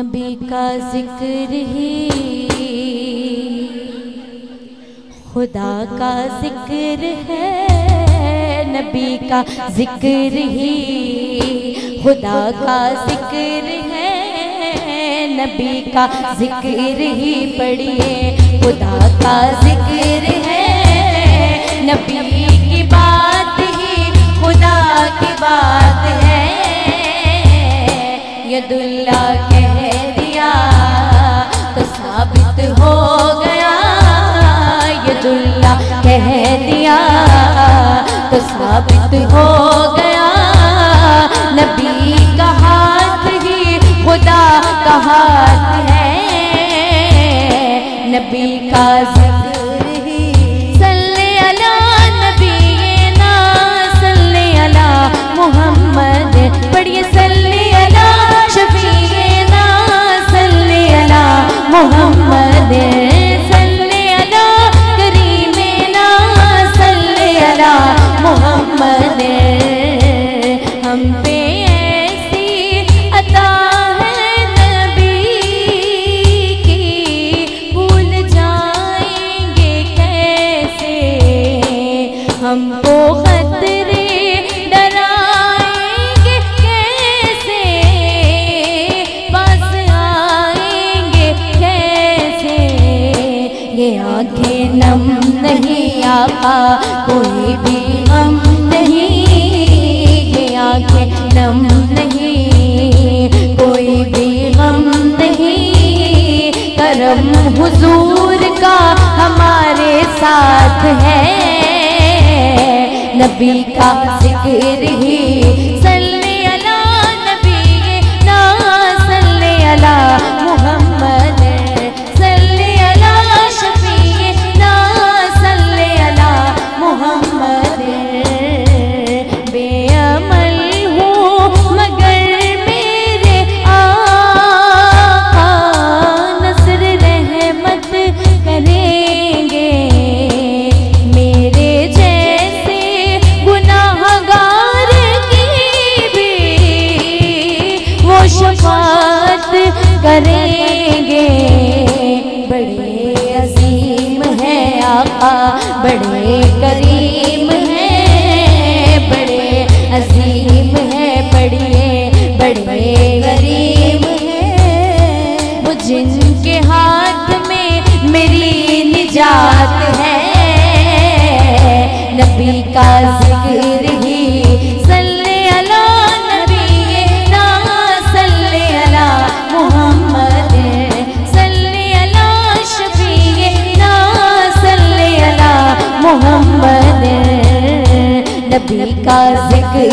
नबी का जिक्र ही खुदा का जिक्र है, नबी का जिक्र ही खुदा का जिक्र है, नबी का जिक्र ही पढ़िए खुदा का जिक्र है, नबी की बात ही खुदा की बात है। यदुल्ला कह दिया तो साबित हो गया, यदुल्ला कह दिया तो साबित हो गया, नबी का हाथ ही खुदा का हाथ है, नबी का जिक्र ही। सल्ले अला नबीना सल्ले अला मुहम्मद, पढ़िए सल्ले अला शफीना सल्ले अला मुहम्मद, सल्ले अला करीमेना सल्ले अला मुहम्मद। हम पे ऐसी अता है नबी की, भूल जाएंगे कैसे, हमको खतरे डराएंगे कैसे, पास आएंगे कैसे। ये आंखें नम नहीं आका कोई भी गम नहीं, ये आंखें नम नहीं कोई भी गम नहीं, करम हुजूर का हमारे साथ है, नबी का जिक्र ही। सल्ले अला नबीना सल्ले अला मुहम्मद, सल्ले अला शफीना सल्ले अला मुहम्मद। बेअमल हूँ मगर मेरे आका नस्र रहमत करेंगे, मेरे जैसे गुनाहगार की भी वो शफाअत करेंगे। बड़े अजीम है आका बड़े करीम है, बड़े अजीम है बड़े गरीब है, वो जिनके हाथ में मेरी निजात है, नबी का जिक्र ही। सल्ले अला नबीना सल्ले अला मुहम्मद, सल्ले अला शफीना सल्ले अला मुहम्मद, नबी का जिक्र